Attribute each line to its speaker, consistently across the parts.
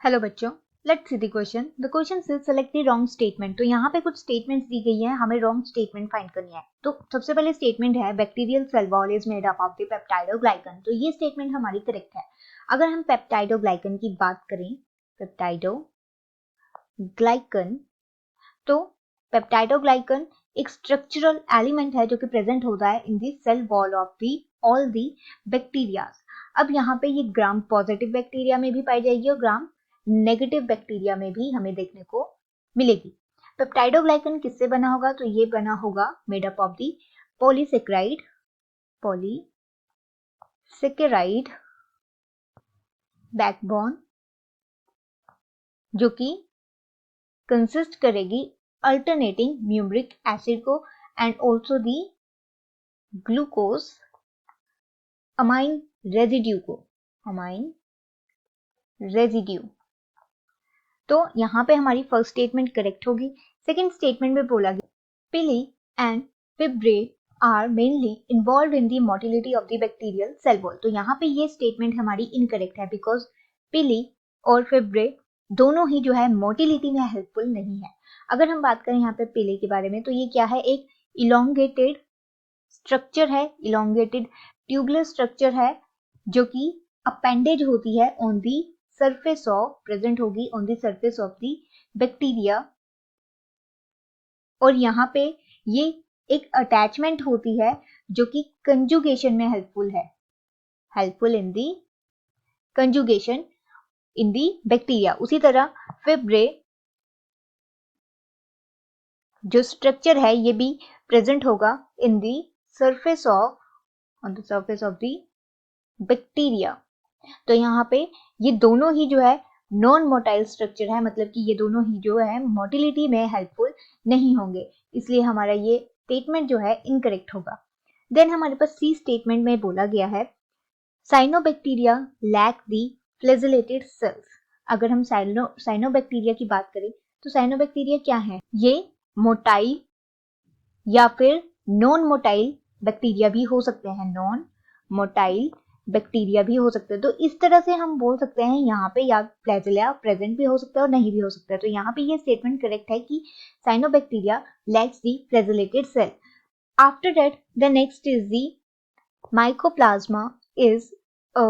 Speaker 1: Hello बच्चों, let's see the question. The question से select the wrong statement. तो यहाँ पे कुछ स्टेटमेंट्स दी गई है, हमें रॉन्ग स्टेटमेंट फाइंड करनी है। तो सबसे पहले स्टेटमेंट है bacterial cell wall is made up of the peptidoglycan. तो ये स्टेटमेंट हमारी करेक्ट है। अगर हम पेप्टाइडोग्लाइकन की बात करें, पेप्टाइडोग्लाइकन, तो पेप्टाइडोग्लाइकन एक स्ट्रक्चरल एलिमेंट है जो कि प्रेजेंट होता है in the cell wall of the all the bacteria. अब यहाँ पे ये ग्राम पॉजिटिव बैक्टीरिया में भी पाई जाएगी और ग्राम नेगेटिव बैक्टीरिया में भी हमें देखने को मिलेगी। पेप्टाइडोग्लाइकन किससे बना होगा? तो ये बना होगा made up of the polysaccharide backbone, जो कि कंसिस्ट करेगी अल्टरनेटिंग म्यूमरिक एसिड को and also the glucose amine residue. तो यहाँ पे हमारी फर्स्ट स्टेटमेंट करेक्ट होगी। सेकेंड स्टेटमेंट में बोला गया pili and fimbriae are mainly involved in the motility of the bacterial cell wall. तो यहाँ पे ये स्टेटमेंट हमारी इनकरेक्ट है बिकॉज पिली और फिब्रे दोनों ही जो है मोटिलिटी में हेल्पफुल नहीं है। अगर हम बात करें यहाँ पे पिली के बारे में, तो ये क्या है? एक इलोंगेटेड स्ट्रक्चर है, इलोंगेटेड ट्यूबुलर स्ट्रक्चर है जो कि अपेंडेज होती है on the surface of, present होगी on the surface of the bacteria. और यहाँ पे ये एक अटैचमेंट होती है जो कि कंजुगेशन में हेल्पफुल है, helpful in the conjugation in the bacteria. उसी तरह फिब्रे जो स्ट्रक्चर है ये भी प्रेजेंट होगा in the surface of, on the surface of the bacteria. तो यहाँ पे ये दोनों ही जो है नॉन मोटाइल स्ट्रक्चर है, मतलब कि ये दोनों ही जो है मोटिलिटी में हेल्पफुल नहीं होंगे, इसलिए हमारा ये स्टेटमेंट जो है इनकरेक्ट होगा। देन हमारे पास सी स्टेटमेंट में बोला गया है साइनोबैक्टीरिया लैक दी फ्लैजेलेटेड सेल्स। अगर हम साइनोबैक्टीरिया की बात करें तो साइनोबैक्टीरिया क्या है? ये मोटाइल या फिर नॉन मोटाइल बैक्टीरिया भी हो सकते हैं, नॉन मोटाइल बैक्टीरिया भी हो सकते हैं। तो इस तरह से हम बोल सकते हैं यहाँ पे या फ्लैजेला प्रेजेंट भी हो सकता है और नहीं भी हो सकता है। तो यहाँ पे ये स्टेटमेंट करेक्ट है कि cyanobacteria lacks the flagellated cell. After that the next is the mycoplasma is a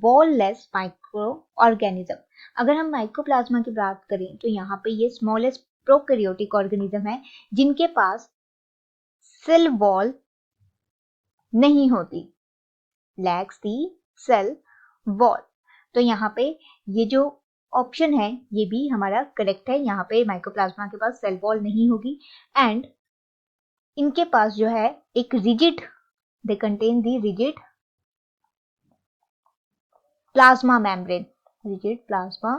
Speaker 1: wallless micro organism. अगर हम माइकोप्लाज्मा की बात करें तो यहाँ पे ये स्मॉलेस्ट प्रोकैरियोटिक ऑर्गेनिज्म है जिनके पास सेल वॉल नहीं होती, लैक्स दी सेल वॉल। तो यहाँ पे ये जो ऑप्शन है ये भी हमारा करेक्ट है। यहाँ पे माइकोप्लाज्मा के पास सेल वॉल नहीं होगी एंड इनके पास जो है एक rigid, they contain the rigid plasma membrane, rigid plasma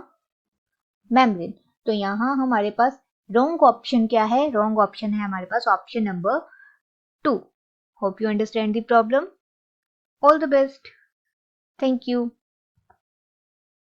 Speaker 1: membrane. तो यहाँ हमारे पास रॉन्ग ऑप्शन क्या है? रॉन्ग ऑप्शन है हमारे पास option number 2। Hope you understand the problem. All the best, thank you.